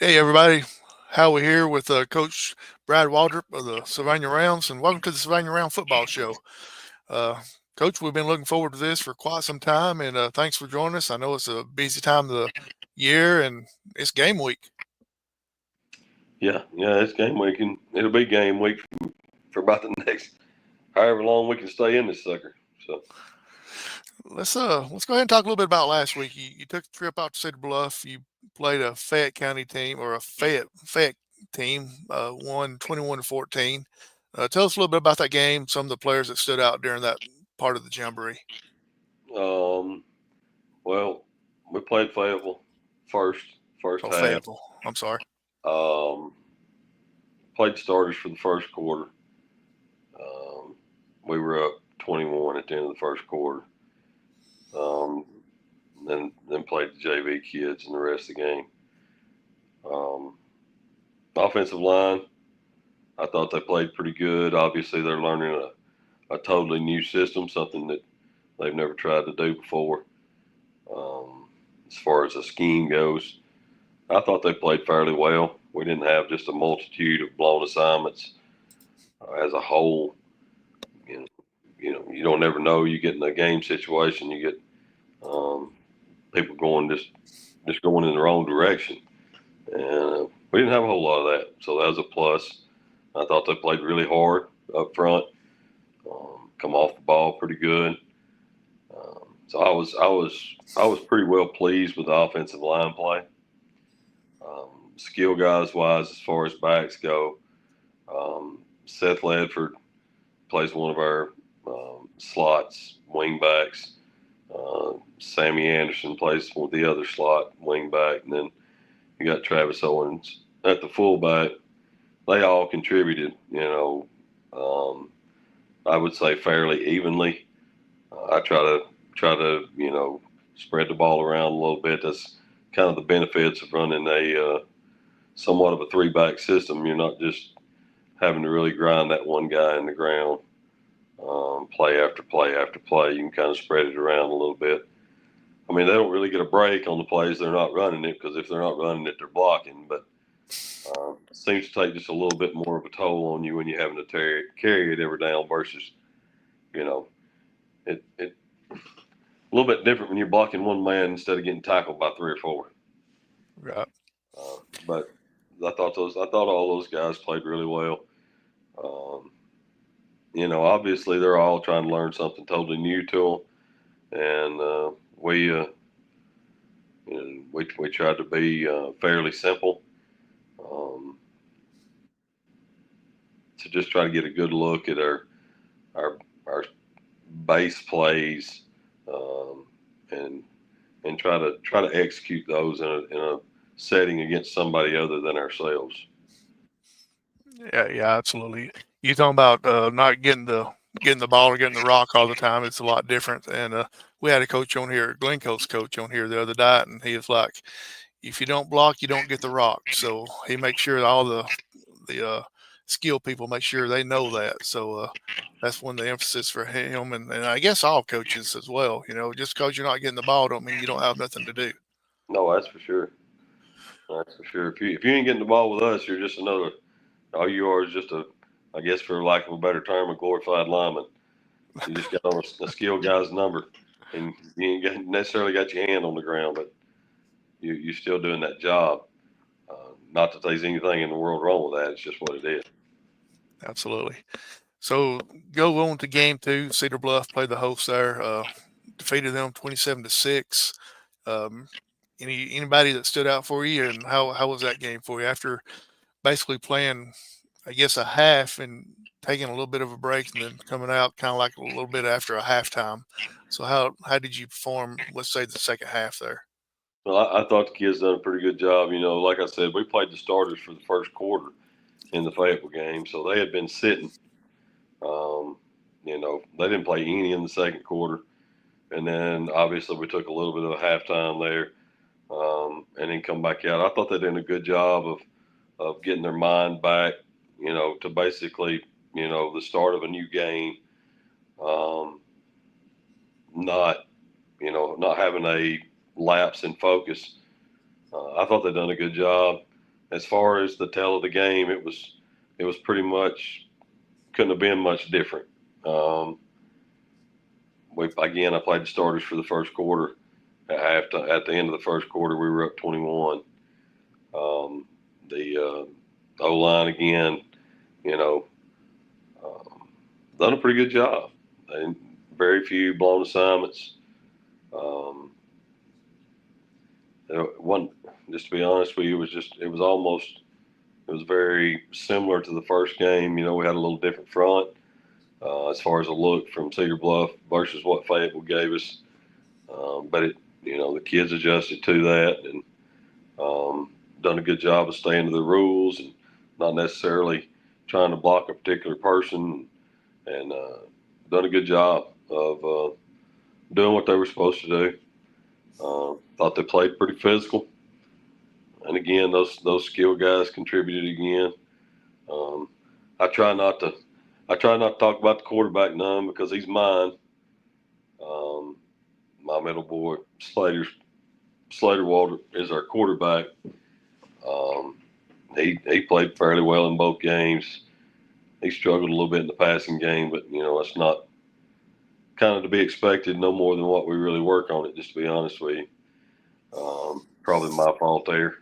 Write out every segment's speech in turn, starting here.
Hey everybody, how we here with Coach Brad Waldrop of the Sylvania Rams, and welcome to the Sylvania Rams Football Show. Uh, Coach, we've been looking forward to this for quite some time, and thanks for joining us. I know it's a busy time of the year, and it's game week. Yeah, it's game week, and it'll be game week for about the next however long we can stay in this sucker. So, Let's go ahead and talk a little bit about last week. You took a trip out to Cedar Bluff. You played a Fayette County team or a Fayette team, won 21-14. Tell us a little bit about that game. Some of the players that stood out during that part of the jamboree. um, well, we played Fayetteville first first Oh, half. Fayetteville. I'm sorry. Um, Played starters for the first quarter. Um, we were up 21 at the end of the first quarter. Um, then played the JV kids in the rest of the game. Um, Offensive line, I thought they played pretty good. Obviously, they're learning a totally new system, something that they've never tried to do before. As far as the scheme goes, I thought they played fairly well. We didn't have just a multitude of blown assignments as a whole. You know, you don't ever know. You get in a game situation, you get um, people going just going in the wrong direction, and we didn't have a whole lot of that. So that was a plus. I thought they played really hard up front, come off the ball pretty good. So I was pretty well pleased with the offensive line play. Skill guys wise, as far as backs go, Seth Ledford plays one of our slots wing backs. Sammy Anderson plays for the other slot wing back, and then you got Travis Owens at the fullback. They all contributed, um, I would say fairly evenly. I try to spread the ball around a little bit. That's kind of the benefits of running a somewhat of a three back system. You're not just having to really grind that one guy in the ground, play after play after play. You can kind of spread it around a little bit. I mean, they don't really get a break on the plays they're not running it, because if they're not running it, they're blocking. But it seems to take just a little bit more of a toll on you when you're having to carry it every down versus, you know, it a little bit different when you're blocking one man instead of getting tackled by three or four. Right. But I thought all those guys played really well. Um, Obviously they're all trying to learn something totally new to them, and we tried to be fairly simple, um, to just try to get a good look at our our base plays, um, and try to execute those in a setting against somebody other than ourselves. Yeah, absolutely. You talking about not getting the ball or getting the rock all the time. It's a lot different. And we had a coach on here, Glencoe's coach on here the other night, and he was like, if you don't block, you don't get the rock. So he makes sure that all the skill people make sure they know that. So that's one of the emphasis for him, and I guess all coaches as well. Just because you're not getting the ball don't mean you don't have nothing to do. No, that's for sure. That's for sure. If you ain't getting the ball with us, you're just another. All you are is just I guess for lack of a better term, a glorified lineman. You just got on a skilled guy's number, and you ain't necessarily got your hand on the ground, but you're still doing that job. Not that there's anything in the world wrong with that. It's just what it is. Absolutely. So go on to game two. Cedar Bluff played the host there, defeated them 27-6. Um, anybody that stood out for you, and how was that game for you after basically playing, I guess, a half and taking a little bit of a break and then coming out kind of like a little bit after a halftime? So how did you perform? Let's say the second half there. Well, I thought the kids done a pretty good job. Like I said, we played the starters for the first quarter in the Fayetteville game, so they had been sitting. Um, they didn't play any in the second quarter, and then obviously we took a little bit of a halftime there, and then come back out. I thought they did a good job of getting their mind back, to basically, the start of a new game, um, not, not having a lapse in focus. I thought they done a good job. as far as the tale of the game, it was pretty much couldn't have been much different. Um, I played the starters for the first quarter. At the end of the first quarter, we were up 21. The O line again, you know, um, done a pretty good job. And very few blown assignments. Um, one, just to be honest with you, it was very similar to the first game. You know, we had a little different front as far as a look from Cedar Bluff versus what Fayetteville gave us. But the kids adjusted to that and done a good job of staying to the rules and not necessarily trying to block a particular person, and done a good job of doing what they were supposed to do. Thought they played pretty physical, and again, those skill guys contributed again. Um, I try not to talk about the quarterback none because he's mine. My middle boy Slater Waldrop is our quarterback. Um, he played fairly well in both games. He struggled a little bit in the passing game, but that's not kind of to be expected. No more than what we really work on it. Just to be honest with you, probably my fault there.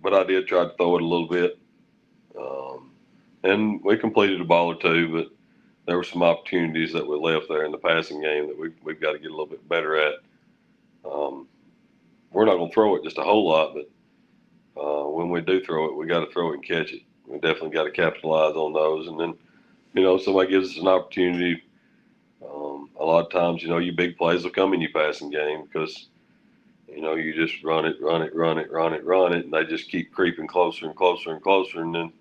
But I did try to throw it a little bit, and we completed a ball or two. But there were some opportunities that we left there in the passing game that we've got to get a little bit better at. We're not going to throw it just a whole lot, but when we do throw it, we got to throw it and catch it. We definitely got to capitalize on those. And then, somebody gives us an opportunity. A lot of times, your big plays will come in your passing game because, you just run it, and they just keep creeping closer and closer and closer. And then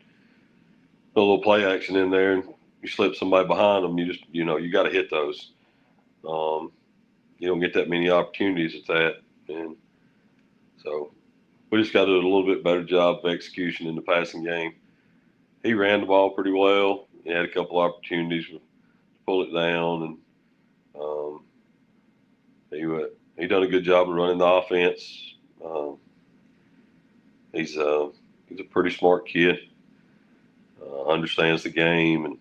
a little play action in there, and you slip somebody behind them. You just, you got to hit those. You don't get that many opportunities at that. And so we just got to do a little bit better job of execution in the passing game. He ran the ball pretty well. He had a couple opportunities to pull it down, and he done a good job of running the offense. He's a pretty smart kid. Understands the game and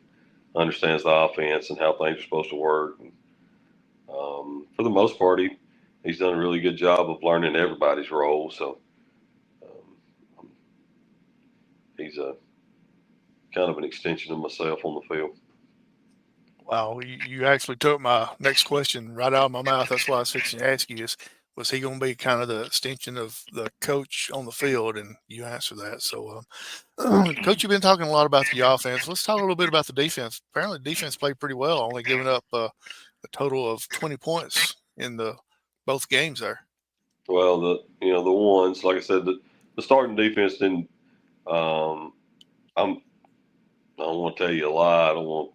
understands the offense and how things are supposed to work. And, for the most part, he's done a really good job of learning everybody's role. So he's a kind of an extension of myself on the field. Wow, you actually took my next question right out of my mouth. That's why I was fixing to ask you was he going to be kind of the extension of the coach on the field? And you answered that. So, Coach, you've been talking a lot about the offense. Let's talk a little bit about the defense. Apparently, the defense played pretty well, only giving up a total of 20 points in both games there. Well, the ones, like I said, the starting defense didn't. I don't want to tell you a lie.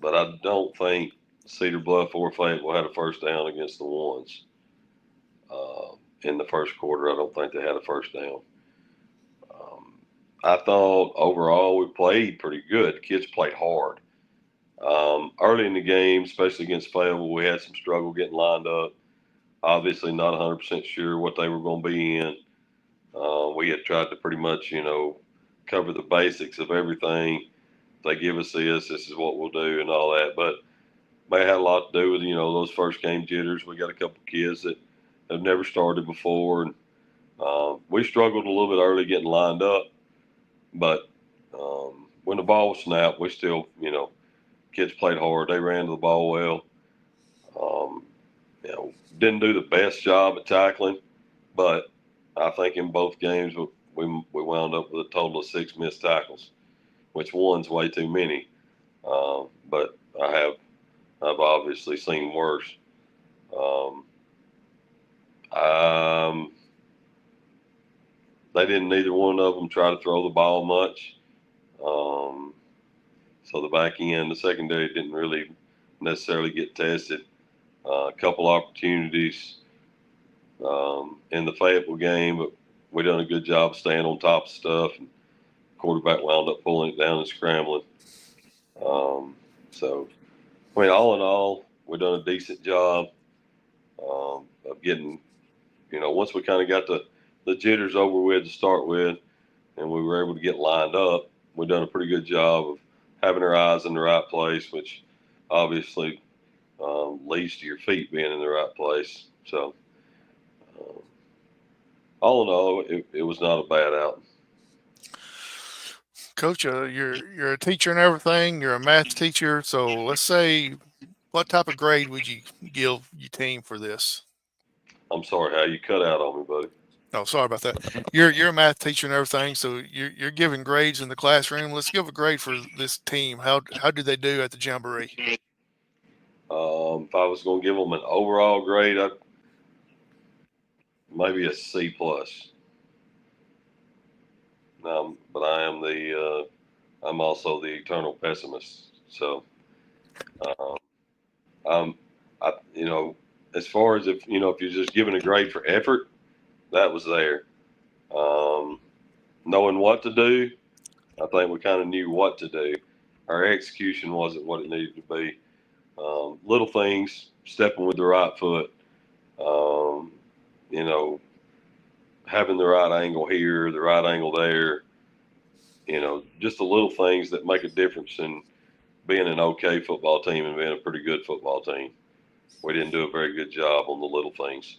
But I don't think Cedar Bluff or Fayetteville had a first down against the ones in the first quarter. I don't think they had a first down. I thought overall we played pretty good. The kids played hard. Early in the game, especially against Fayetteville, we had some struggle getting lined up. Obviously not 100% sure what they were going to be in. We had tried to pretty much, cover the basics of everything. They give us this is what we'll do and all that. But may had a lot to do with, those first game jitters. We got a couple kids that have never started before. And we struggled a little bit early getting lined up. But when the ball was snapped, we still, kids played hard. They ran to the ball well. Didn't do the best job at tackling. But I think in both games, we wound up with a total of 6 missed tackles, which one's way too many. But I've obviously seen worse. They didn't, neither one of them try to throw the ball much. So the back end, the secondary didn't really necessarily get tested. A couple opportunities in the Fayetteville game, but we done a good job staying on top of stuff. And quarterback wound up pulling it down and scrambling. So, I mean, all in all, we done a decent job of getting, once we kind of got the the jitters over with to start with, and we were able to get lined up. We've done a pretty good job of having our eyes in the right place, which obviously leads to your feet being in the right place. So, um, all in all, it was not a bad outing. Coach, you're a teacher and everything. You're a math teacher, so let's say, what type of grade would you give your team for this? I'm sorry how you cut out on me, buddy. Oh, sorry about that. You're a math teacher and everything, so you're giving grades in the classroom. Let's give a grade for this team. How did they do at the jamboree? If I was going to give them an overall grade, I'd maybe a C plus. But I'm also the eternal pessimist. So, um, I'm, as far as if you're just giving a grade for effort, that was there. Um, Knowing what to do, I think we kind of knew what to do. Our execution wasn't what it needed to be. Little things, stepping with the right foot, um, you know, having the right angle here, the right angle there, just the little things that make a difference in being an okay football team and being a pretty good football team. We didn't do a very good job on the little things.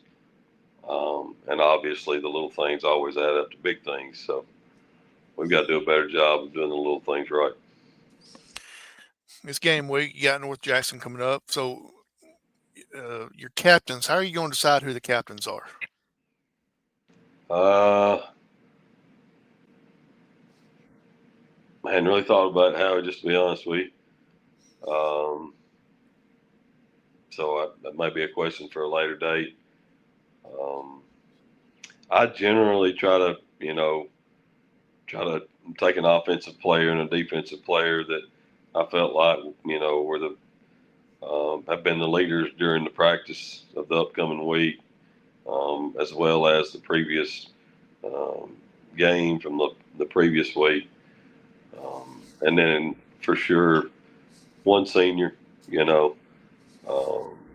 And obviously, the little things always add up to big things. So we've got to do a better job of doing the little things right. This game week, you got North Jackson coming up. So, your captains, how are you going to decide who the captains are? I hadn't really thought about how, just to be honest with you. That might be a question for a later date. Um, I generally try to take an offensive player and a defensive player that I felt like, were have been the leaders during the practice of the upcoming week, as well as the previous um, game from the previous week. And then for sure, one senior,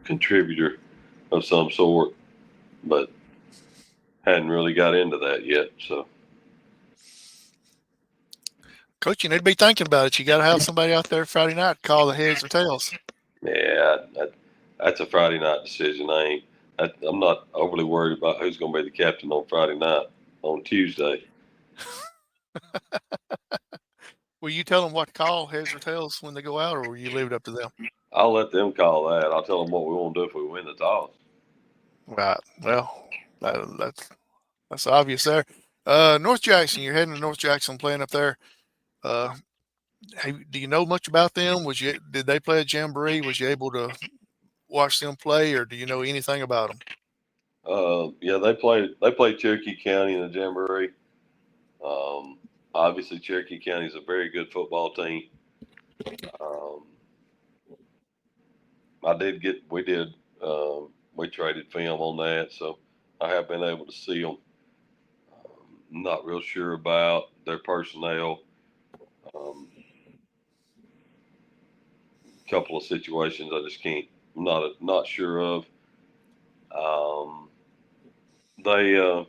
contributor of some sort, but hadn't really got into that yet. So, Coach, you need to be thinking about it. You got to have somebody out there Friday night to call the heads or tails. yeah, that's a Friday night decision. I'm not overly worried about who's going to be the captain on Friday night. On Tuesday, Will you tell them what to call, heads or tails, when they go out, or will you leave it up to them? I'll let them call that. I'll tell them what we want to do if we win the toss. Right. Well, that's obvious there. North Jackson, you're heading to North Jackson, playing up there. Uh, hey, do you know much about them? Did they play a jamboree? Was you able to watch them play, or do you know anything about them? Yeah, they played Cherokee County in the jamboree. Um, Obviously, Cherokee County is a very good football team. Um, we traded film on that, so I have been able to see them. Not real sure about their personnel. Um, Couple of situations I just can't, not sure of. Um, they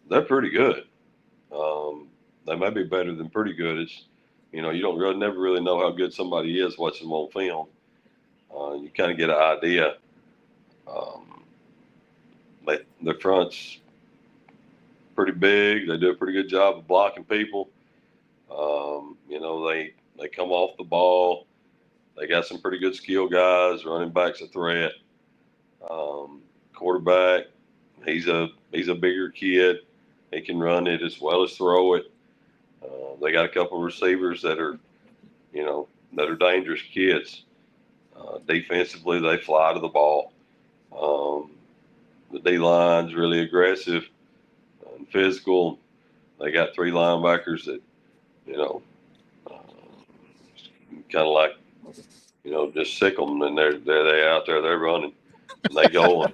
they're pretty good. Um, they may be better than pretty good. It's you don't really never really know how good somebody is watching them on film. You kind of get an idea. Um, their front's pretty big. They do a pretty good job of blocking people. They come off the ball. They got some pretty good skill guys. Running back's a threat. Quarterback, he's a bigger kid. He can run it as well as throw it. They got a couple of receivers that are dangerous kids. Defensively, they fly to the ball. Um, the D line's really aggressive and physical. They got three linebackers that, uh, kind of like, just sick them, and they're out there, they're running, and they going.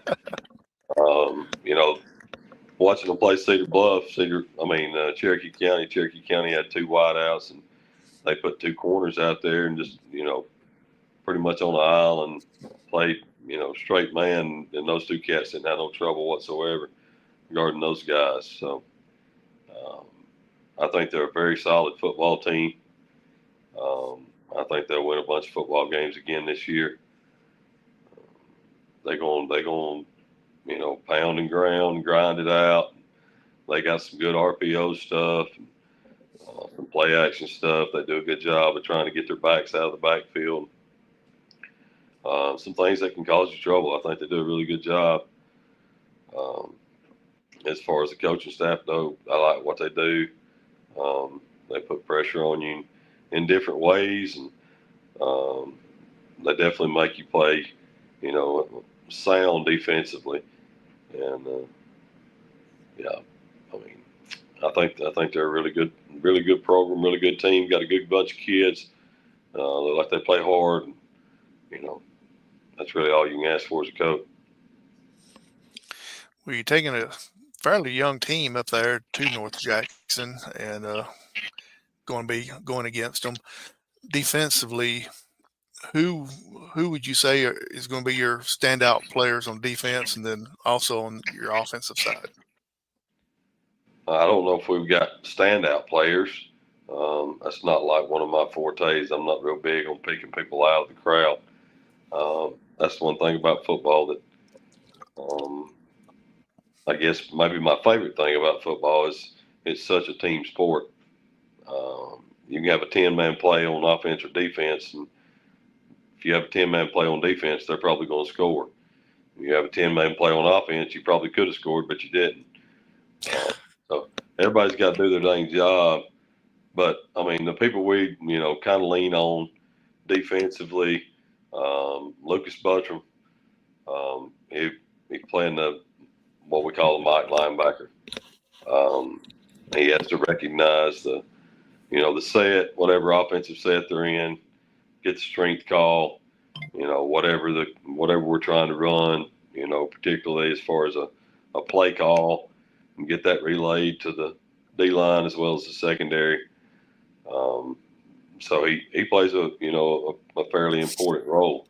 Watching them play Cherokee County. Cherokee County had two wideouts, and they put two corners out there, and just pretty much on the aisle and played straight man, and those two cats didn't have no trouble whatsoever. guarding those guys. So um, I think they're a very solid football team. I think they'll win a bunch of football games again this year. They going pound and ground, grind it out. They got some good RPO stuff, some play action stuff. They do a good job of trying to get their backs out of the backfield. Some things that can cause you trouble. I think they do a really good job. Um, as far as the coaching staff, though, I like what they do. They put pressure on you in different ways, and they definitely make you play, sound defensively. And yeah, I mean, I think they're a really good program, really good team. Got a good bunch of kids. Look like they play hard. And, that's really all you can ask for as a coach. Well, you're taking a fairly young team up there to North Jackson and going to be going against them defensively. Who who would you say is going to be your standout players on defense, and then also on your offensive side? I don't know if we've got standout players. That's not like one of my fortes. I'm not real big on picking people out of the crowd. That's one thing about football that um, I guess maybe my favorite thing about football is it's such a team sport. You can have a 10-man play on offense or defense, and if you have a 10-man play on defense, they're probably going to score. If you have a 10-man play on offense, you probably could have scored, but you didn't. So everybody's got to do their dang job. But, I mean, the people we, kind of lean on defensively, Lucas Buttram, he playing what we call a Mike linebacker. He has to recognize the set, whatever offensive set they're in, get the strength call, whatever we're trying to run, particularly as far as a play call, and get that relayed to the D line as well as the secondary. So he plays a fairly important role,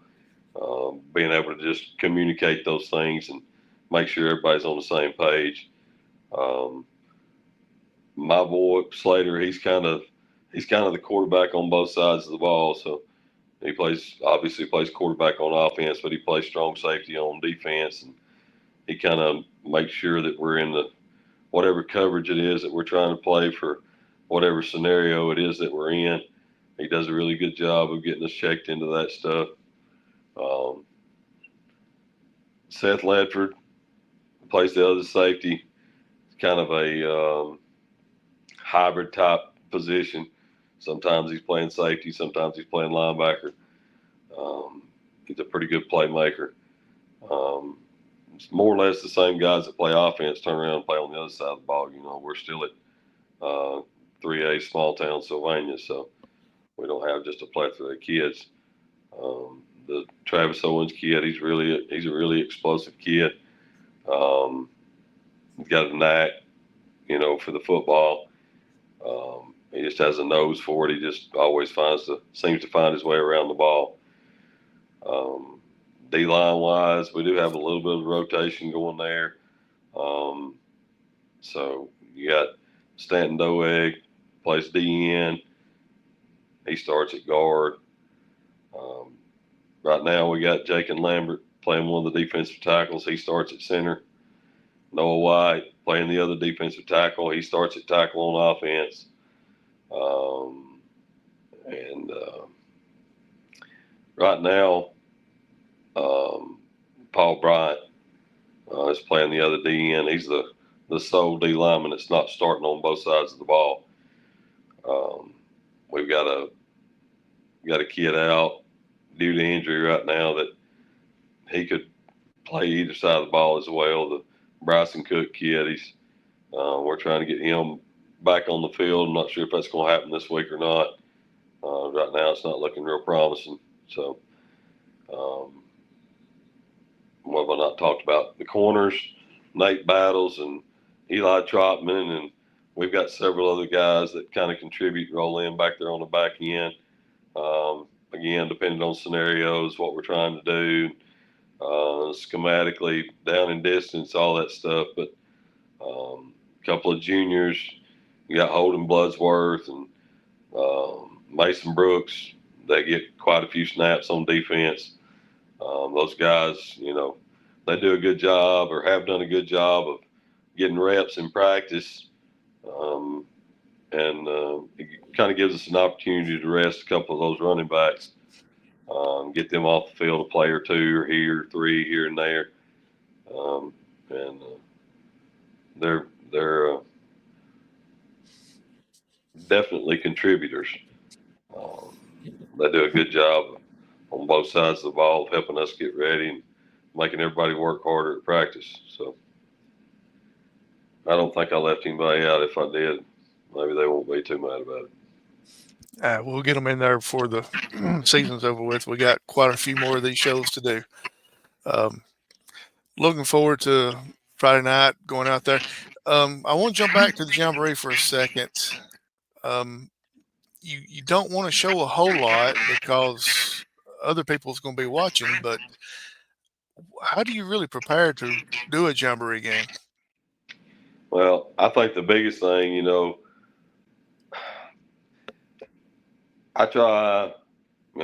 being able to just communicate those things and make sure everybody's on the same page. My boy Slater, he's kind of the quarterback on both sides of the ball. So he obviously plays quarterback on offense, but he plays strong safety on defense, and he kind of makes sure that we're in the whatever coverage it is that we're trying to play for whatever scenario it is that we're in. He does a really good job of getting us checked into that stuff. Seth Ledford plays the other safety. It's kind of a hybrid type position. Sometimes he's playing safety, sometimes he's playing linebacker. He's a pretty good playmaker. It's more or less the same guys that play offense turn around and play on the other side of the ball. We're still at 3A small town Sylvania, so we don't have just a plethora of kids. The Travis Owens kid, he's a really explosive kid. He's got a knack, for the football. He just has a nose for it. He just always seems to find his way around the ball. D-line wise, we do have a little bit of rotation going there. So you got Stanton Doeg, plays DN. He starts at guard. Right now we got Jake and Lambert playing one of the defensive tackles. He starts at center. Noah White playing the other defensive tackle. He starts at tackle on offense. Right now, Paul Bryant is playing the other DN. He's the sole D lineman that's not starting on both sides of the ball. We've got a kid out due to injury right now that he could play either side of the ball as well. The Bryson Cook kid, we're trying to get him back on the field. I'm not sure if that's going to happen this week or not. Right now, it's not looking real promising. So, what have I not talked about? The corners, Nate Battles and Eli Trotman, and we've got several other guys that kind of contribute, roll in back there on the back end. Again, depending on scenarios, what we're trying to do, schematically, down in distance, all that stuff. But a couple of juniors. You got Holden Bloodsworth and Mason Brooks. They get quite a few snaps on defense. Those guys, they do a good job or have done a good job of getting reps in practice. And it kind of gives us an opportunity to rest a couple of those running backs, get them off the field a play or two or here, three here and there. And they're definitely contributors. They do a good job on both sides of the ball of helping us get ready and making everybody work harder at practice. So I don't think I left anybody out. If I did, maybe they won't be too mad about it. We'll get them in there before the season's over with. We got quite a few more of these shows to do. Looking forward to Friday night going out there. I want to jump back to the jamboree for a second. You don't want to show a whole lot because other people's going to be watching, but how do you really prepare to do a jamboree game? Well, I think the biggest thing, I try,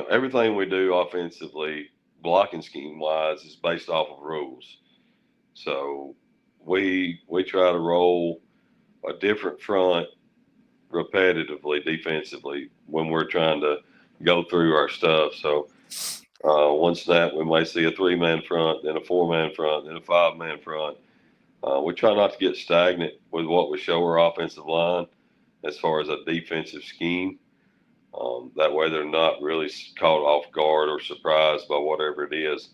everything we do offensively, blocking scheme wise, is based off of rules. So we try to roll a different front repetitively defensively when we're trying to go through our stuff. So one snap, we may see a 3-man front, then a 4-man front, then a 5-man front. We try not to get stagnant with what we show our offensive line as far as a defensive scheme. That way they're not really caught off guard or surprised by whatever it is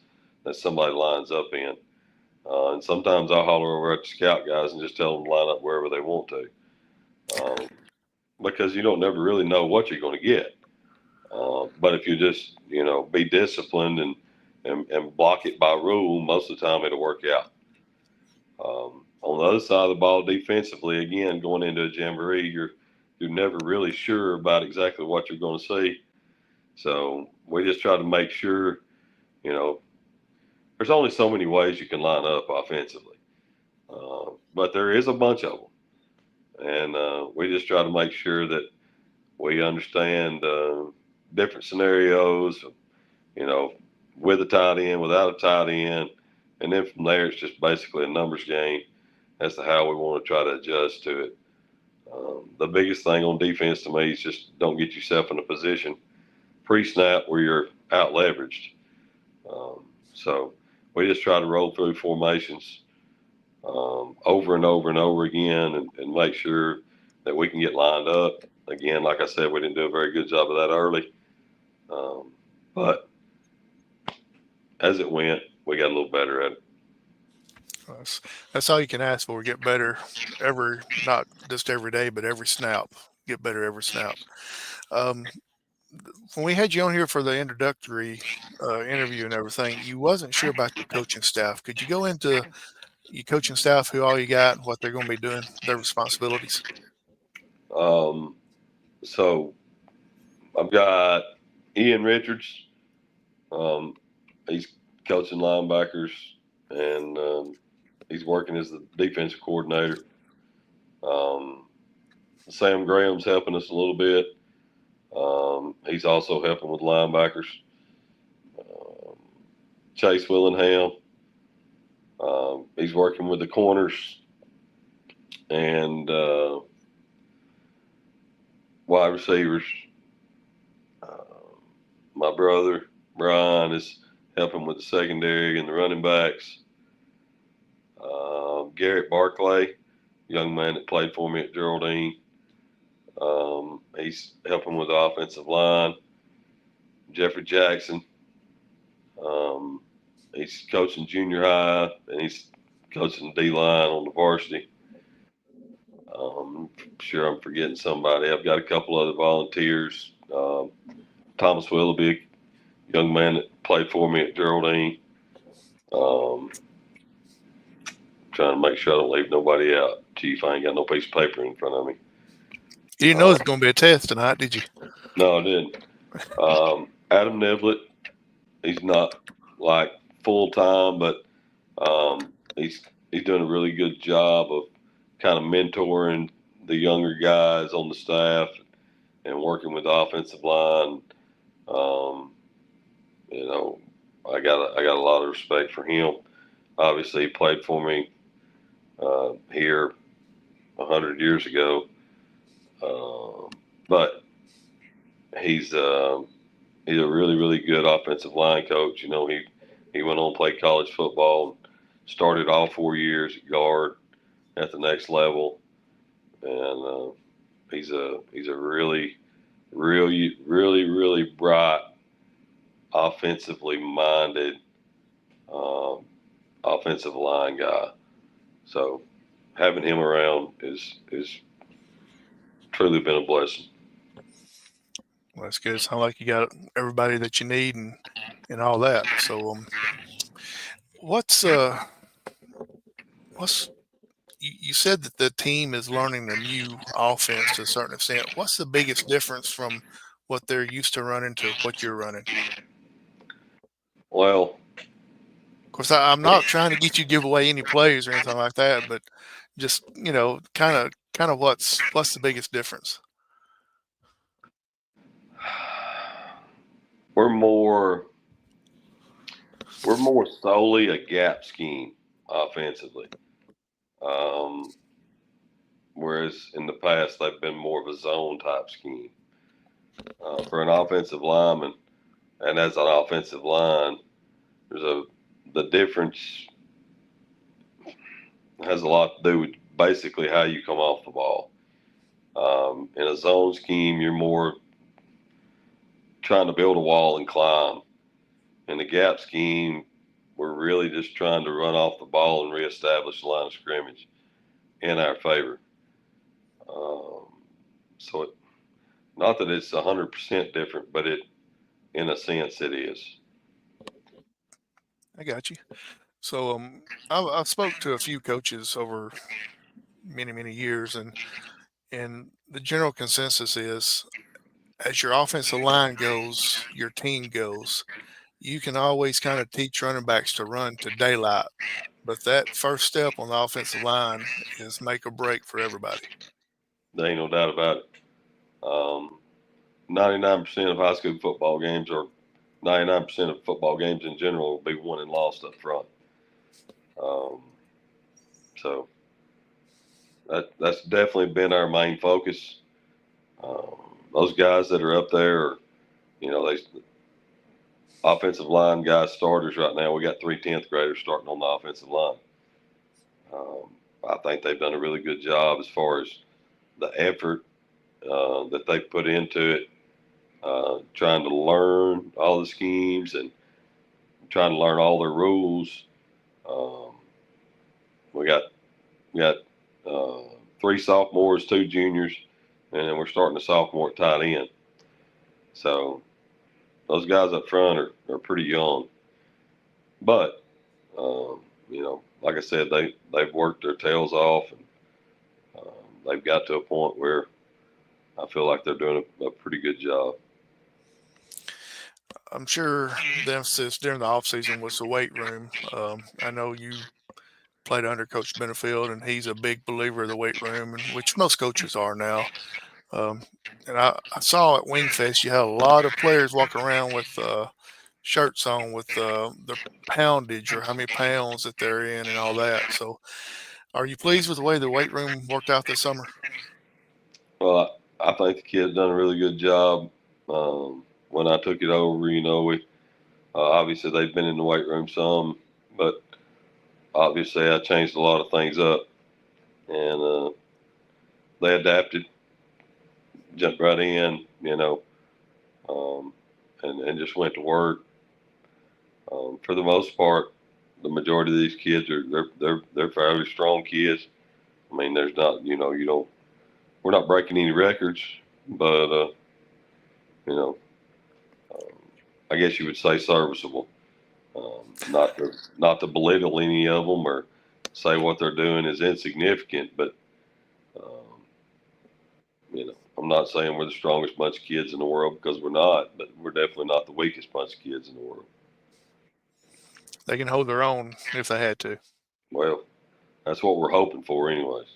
that somebody lines up in. And sometimes I'll holler over at the scout guys and just tell them to line up wherever they want to. Because you don't never really know what you're going to get. But if you just, be disciplined and block it by rule, most of the time it'll work out. On the other side of the ball, defensively, again, going into a jamboree, you're never really sure about exactly what you're going to see. So we just try to make sure, there's only so many ways you can line up offensively. But there is a bunch of them. And we just try to make sure that we understand different scenarios, with a tight end, without a tight end. And then from there, it's just basically a numbers game as to how we want to try to adjust to it. The biggest thing on defense to me is just don't get yourself in a position pre-snap where you're out leveraged. So we just try to roll through formations over and over and over again and make sure that we can get lined up. Again, like I said, we didn't do a very good job of that early. But as it went, we got a little better at it. That's all you can ask for. Get better not just every day, but every snap. Get better every snap. When we had you on here for the introductory interview and everything, you wasn't sure about your coaching staff. Could you go into your coaching staff, who all you got, and what they're going to be doing, their responsibilities? So I've got Ian Richards. He's coaching linebackers, and he's working as the defensive coordinator. Sam Graham's helping us a little bit. He's also helping with linebackers. Chase Willingham, he's working with the corners. And wide receivers. My brother, Brian, is helping with the secondary and the running backs. Garrett Barclay, young man that played for me at Geraldine. He's helping with the offensive line. Jeffrey Jackson, he's coaching junior high, and he's coaching D-line on the varsity. I'm sure I'm forgetting somebody. I've got a couple other volunteers. Thomas Willoughby, young man that played for me at Geraldine. Trying to make sure I don't leave nobody out. Chief, I ain't got no piece of paper in front of me. You didn't know it was going to be a test tonight, did you? No, I didn't. Adam Niblett, he's not like full time, but he's doing a really good job of kind of mentoring the younger guys on the staff and working with the offensive line. Um, you know, I got a lot of respect for him. Obviously, he played for me here 100 years ago, but he's he's a really good offensive line coach. You know, he went on to play college football, started all 4 years at guard at the next level, and he's a really bright, offensively minded um, offensive line guy. So having him around is truly been a blessing. Well, that's good. Sounds like you got everybody that you need and all that. So, what's you said that the team is learning a new offense to a certain extent. What's the biggest difference from what they're used to running to what you're running? Well, Of course, I'm not trying to get you to give away any plays or anything like that, but just kind of what's the biggest difference? we're more solely a gap scheme offensively. Um, Whereas in the past they've been more of a zone type scheme. For an offensive lineman, and as an offensive line, there's the difference has a lot to do with basically how you come off the ball. In a zone scheme, you're more trying to build a wall and climb. In the gap scheme, we're really just trying to run off the ball and reestablish the line of scrimmage in our favor. Um, so, not that it's 100% different, but in a sense, it is. I got you. So, I've spoke to a few coaches over many years, and the general consensus is, as your offensive line goes, your team goes. You can always kind of teach running backs to run to daylight, but that first step on the offensive line is make or break for everybody. There ain't no doubt about it. 99% of high school football games, or 99% of football games in general, will be won and lost up front. Um, so that's definitely been our main focus. Those guys that are up there, they offensive line guys starters right now. We got 3 10th graders starting on the offensive line. I think they've done a really good job as far as the effort that they put into it, trying to learn all the schemes and trying to learn all their rules. Um, we got 3 sophomores, 2 juniors, and then we're starting a sophomore at tight end. So those guys up front are pretty young, but like I said, they've worked their tails off, and they've got to a point where I feel like they're doing a pretty good job. I'm sure the emphasis during the offseason was the weight room. I know you played under Coach Benefield, and he's a big believer of the weight room, and which most coaches are now. And I saw at Wingfest you had a lot of players walk around with shirts on with the poundage or how many pounds that they're in and all that. So, are you pleased with the way the weight room worked out this summer? Well, I think the kids done a really good job. When I took it over, we obviously they've been in the weight room some, but obviously I changed a lot of things up, and they adapted, jumped right in, and just went to work. For the most part, the majority of these kids they're fairly strong kids. I mean, there's not, we're not breaking any records, but you know, um, I guess you would say serviceable. Not to belittle any of them or say what they're doing is insignificant, but um, I'm not saying we're the strongest bunch of kids in the world, because we're not, but we're definitely not the weakest bunch of kids in the world. They can hold their own if they had to. Well, that's what we're hoping for, anyways.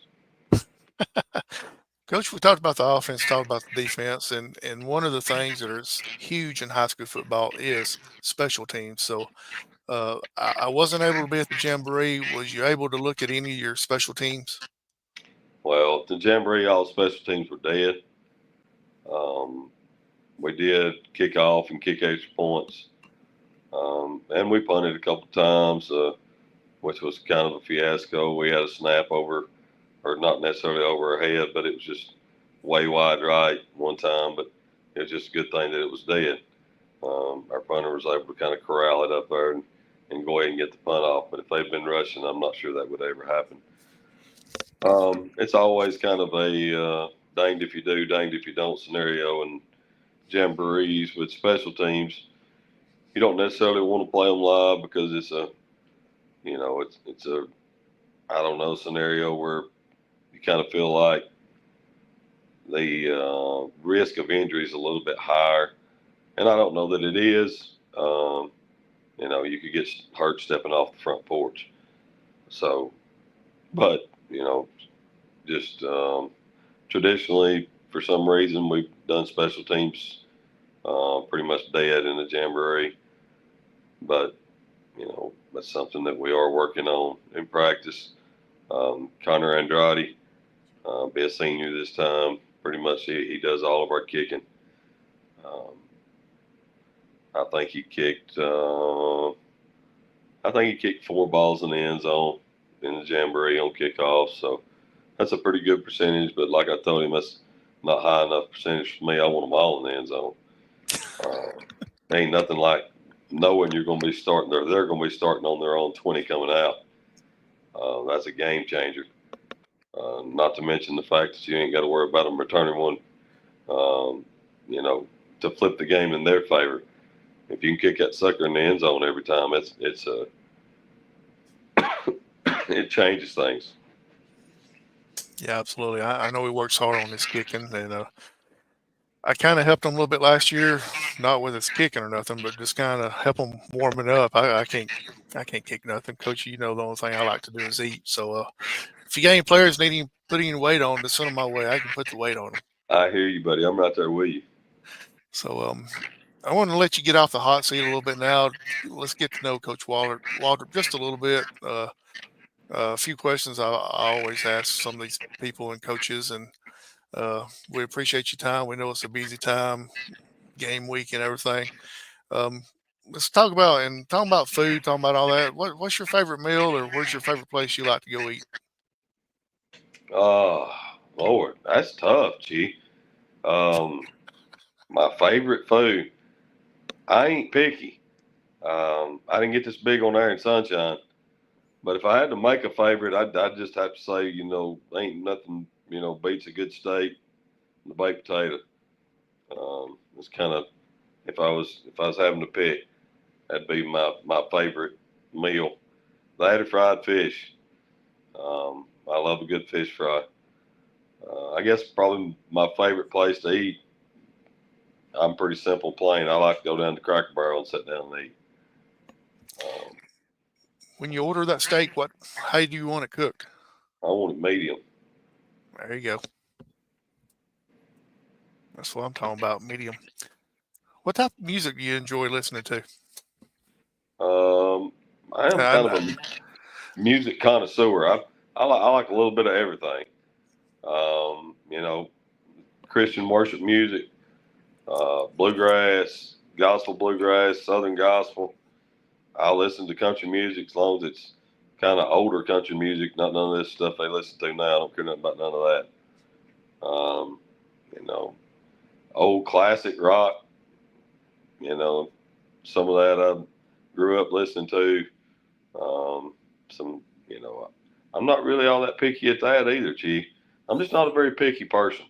Coach, we talked about the offense, talked about the defense, and one of the things that is huge in high school football is special teams. So I wasn't able to be at the jamboree. Was you able to look at any of your special teams? Well, the jamboree, all special teams were dead. Um, we did kick off and kick extra points, and we punted a couple times, which was kind of a fiasco. We had a snap over, or not necessarily over our head, but it was just way wide right one time. But it was just a good thing that it was dead. Our punter was able to kind of corral it up there and go ahead and get the punt off. But if they'd been rushing, I'm not sure that would ever happen. It's always kind of a danged if you do, danged if you don't scenario. And jamborees with special teams, you don't necessarily want to play them live because it's a, it's a, I don't know, scenario where you kind of feel like the risk of injury is a little bit higher. And I don't know that it is. You could get hurt stepping off the front porch. So, but, just traditionally, for some reason, we've done special teams pretty much dead in the jamboree. But, that's something that we are working on in practice. Connor Andrade, be a senior this time. Pretty much he does all of our kicking. I think he kicked 4 balls in the end zone in the jamboree on kickoff. So that's a pretty good percentage. But like I told him, that's not high enough percentage for me. I want them all in the end zone. Ain't nothing like knowing you're going to be starting there. They're going to be starting on their own 20 coming out. That's a game changer. Not to mention the fact that you ain't got to worry about them returning one, to flip the game in their favor. If you can kick that sucker in the end zone every time, it changes things. Yeah, absolutely. I know he works hard on his kicking, and I kind of helped him a little bit last year, not with his kicking or nothing, but just kind of help him warming up. I can't kick nothing, Coach. The only thing I like to do is eat. So if you got any players needing putting weight on, to send them my way. I can put the weight on them. I hear you, buddy. I'm right there with you. So I want to let you get off the hot seat a little bit now. Let's get to know Coach Waldrop just a little bit. A few questions I always ask some of these people and coaches, and we appreciate your time. We know it's a busy time, game week and everything. Um, let's talk about food, talking about all that. What's your favorite meal, or where's your favorite place you like to go eat? Oh, Lord, that's tough, G. My favorite food. I ain't picky. I didn't get this big on Iron Sunshine, but if I had to make a favorite, I'd just have to say, ain't nothing, beats a good steak and a baked potato. It's kind of if I was having to pick, that'd be my favorite meal. That or fried fish. I love a good fish fry. I guess probably my favorite place to eat. I'm pretty simple, plain. I like to go down to Cracker Barrel and sit down and eat. When you order that steak, how do you want it cooked? I want it medium. There you go. That's what I'm talking about, medium. What type of music do you enjoy listening to? I am kind of a music connoisseur. I like a little bit of everything. Christian worship music, bluegrass, gospel bluegrass, southern gospel. I listen to country music as long as it's kind of older country music, not none of this stuff they listen to now. I don't care nothing about none of that. Old classic rock. Some of that I grew up listening to. I'm not really all that picky at that either, Chief. I'm just not a very picky person.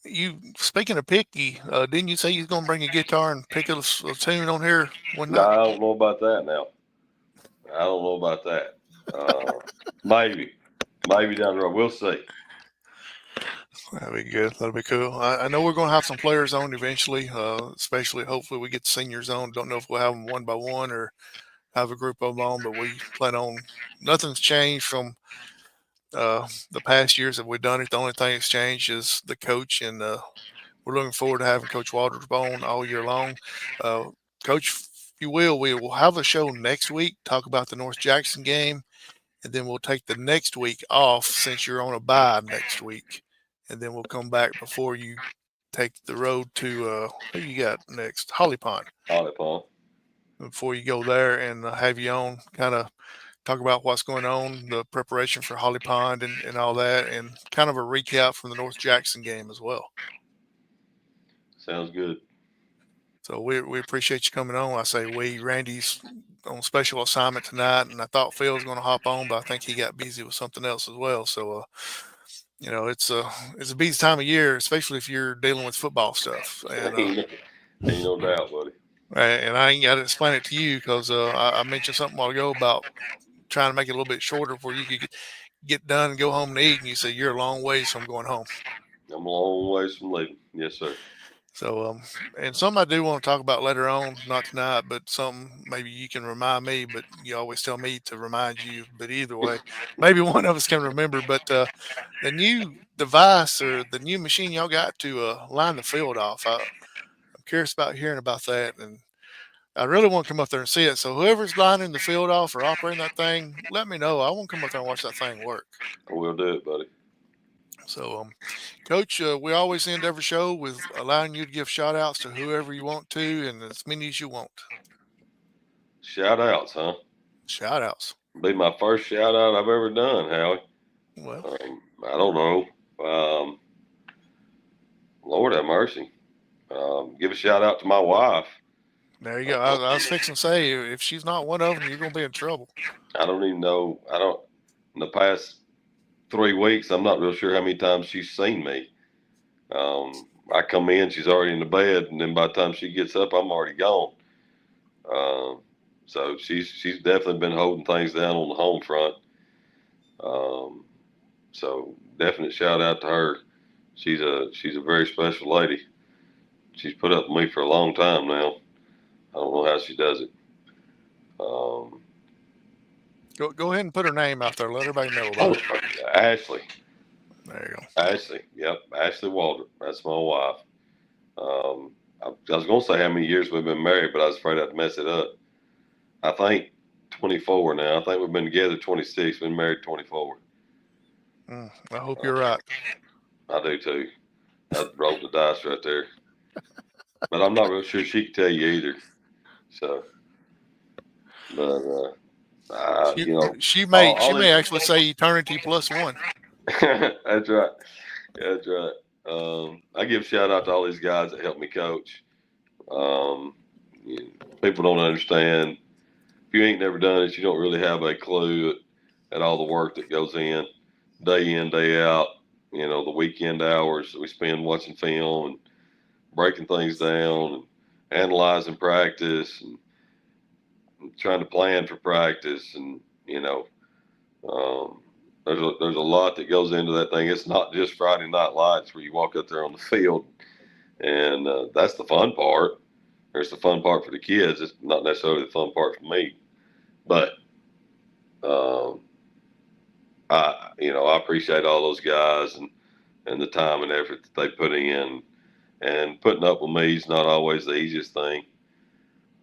You speaking of picky, didn't you say you was gonna bring a guitar and pick a tune on here one No, night? I don't know about that now. I don't know about that. Maybe down the road. We'll see. That'd be good. That'll be cool. I know we're going to have some players on eventually, especially hopefully we get the seniors on. Don't know if we'll have them one by one or have a group of them on, but we plan on. Nothing's changed from The past years that we've done it, the only thing that's changed is the coach, and we're looking forward to having Coach Waldrop on all year long. Uh, Coach, if you will, we will have a show next week, talk about the North Jackson game, and then we'll take the next week off since you're on a bye next week, and then we'll come back before you take the road to who you got next, Holly Pond. Holly Pond. Before you go there, and have you on, kind of talk about what's going on, the preparation for Holly Pond, and all that, and kind of a recap from the North Jackson game as well. Sounds good. So we appreciate you coming on. I say Randy's on special assignment tonight, and I thought Phil was going to hop on, but I think he got busy with something else as well. So it's a busy time of year, especially if you're dealing with football stuff. And ain't no doubt, buddy. and I ain't got to explain it to you because I mentioned something a while ago about trying to make it a little bit shorter where you could get done and go home and eat, and you say you're a long ways from going home. I'm a long ways from leaving. Yes, sir. So, and something I do want to talk about later on, not tonight, but something maybe you can remind me, but you always tell me to remind you. But either way, maybe one of us can remember. But the new device or the new machine y'all got to line the field off, I'm curious about hearing about that. And I really want to come up there and see it. So whoever's lining the field off or operating that thing, let me know. I want to come up there and watch that thing work. We'll do it, buddy. So, Coach, we always end every show with allowing you to give shout outs to whoever you want to and as many as you want. Shout outs, huh? Shout outs. Be my first shout out I've ever done, Howie. Well, I don't know. Lord have mercy. Give a shout out to my wife. there you go. I was fixing to say, if she's not one of them, you're going to be in trouble. I don't even know. In the past 3 weeks, I'm not real sure how many times she's seen me. I come in, she's already in the bed, and then by the time she gets up, I'm already gone. So she's definitely been holding things down on the home front. So definite shout out to her. She's a very special lady. She's put up with me for a long time now. I don't know how she does it. Go ahead and put her name out there. Let everybody know about it. Ashley. There you go. Ashley. Yep. Ashley Waldrop. That's my wife. I was going to say how many years we've been married, but I was afraid I'd mess it up. I think 24 now. I think we've been together 26. Been married 24. I hope you're right. I do too. I rolled the dice right there. But I'm not real sure she can tell you either. So, but she may actually say eternity plus one. That's right. That's right. I give a shout out to all these guys that helped me coach. People don't understand. If you ain't never done it, you don't really have a clue at all the work that goes in, day out. The weekend hours that we spend watching film and breaking things down and analyzing practice and trying to plan for practice. And, there's a lot that goes into that thing. It's not just Friday night lights where you walk up there on the field. And that's the fun part. There's the fun part for the kids. It's not necessarily the fun part for me. But I appreciate all those guys and the time and effort that they put in. And putting up with me is not always the easiest thing.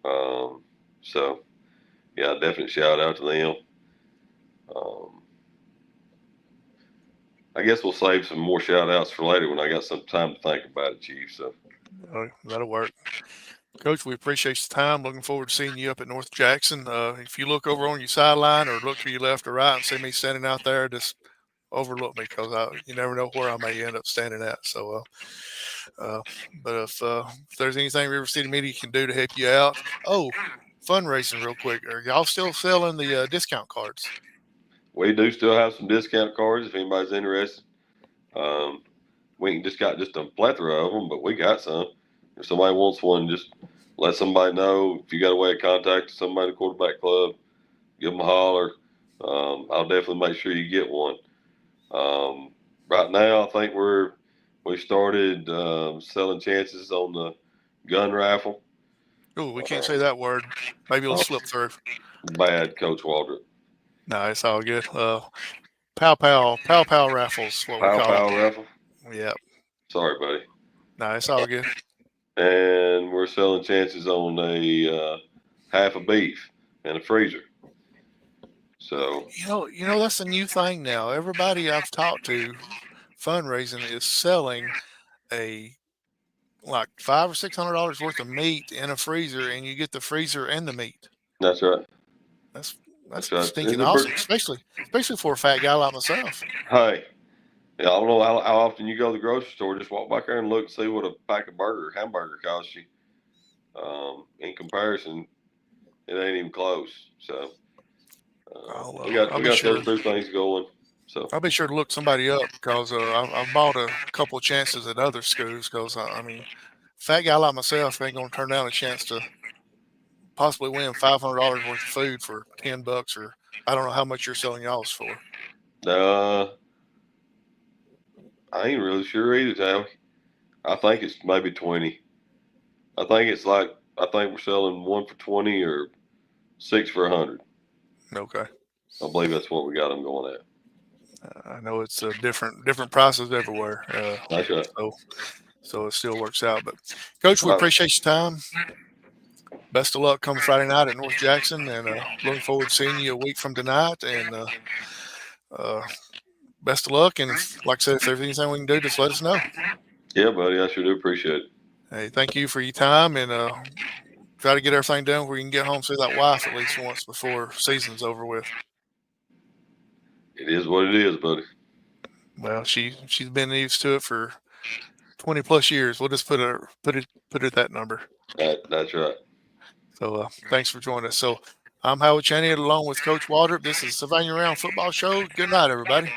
So, yeah, definitely shout out to them. I guess we'll save some more shout outs for later when I got some time to think about it, Chief. So that'll work. Coach, we appreciate your time. Looking forward to seeing you up at North Jackson. If you look over on your sideline or look to your left or right and see me standing out there, just overlook me because you never know where I may end up standing at. So, but if there's anything RiverCity-Media can do to help you out, fundraising real quick. Are y'all still selling the discount cards? We do still have some discount cards if anybody's interested. We just got just a plethora of them, but we got some. If somebody wants one, just let somebody know. If you got a way of contacting somebody at the quarterback club, give them a holler. I'll definitely make sure you get one. Right now, I think we started selling chances on the gun raffle. Oh, we can't say that word. Maybe it'll slip through. Bad, Coach Waldrop. No, it's all good. Pow raffles, what we Pow call Pow them. raffle. Yep. Sorry, buddy. No, it's all good. And we're selling chances on a half a beef and a freezer. So You know that's a new thing now. Everybody I've talked to, fundraising is selling a like $500 or $600 worth of meat in a freezer, and you get the freezer and the meat. that's right. That's That's that's right. stinking awesome, especially for a fat guy like myself. Hey, yeah, I don't know how often you go to the grocery store. Just walk back there and look and see what a pack of hamburger costs you. In comparison, it ain't even close. So we I'll be got sure. those two things going. So I'll be sure to look somebody up because I've bought a couple of chances at other schools. Because I mean, fat guy like myself ain't gonna turn down a chance to possibly win $500 worth of food for $10, or I don't know how much you're selling y'all's for. I ain't really sure either, Tommy. I think it's maybe 20. I think we're selling 1 for 20 or 6 for 100. Okay. I believe that's what we got them going at. I know it's different prices everywhere. That's right. So it still works out. But Coach, we appreciate your time. Best of luck come Friday night at North Jackson, and looking forward to seeing you a week from tonight. And best of luck. And like I said, if there's anything we can do, just let us know. Yeah, buddy, I sure do appreciate it. Hey, thank you for your time, and try to get everything done where you can get home, see that wife at least once before season's over with. It is what it is, buddy. Well, she's been used to it for 20 plus years. We'll just put it that number. That's right. So thanks for joining us. So I'm Howard Chaney along with Coach Waldrop. This is Sylvania Rams Football Show. Good night, everybody.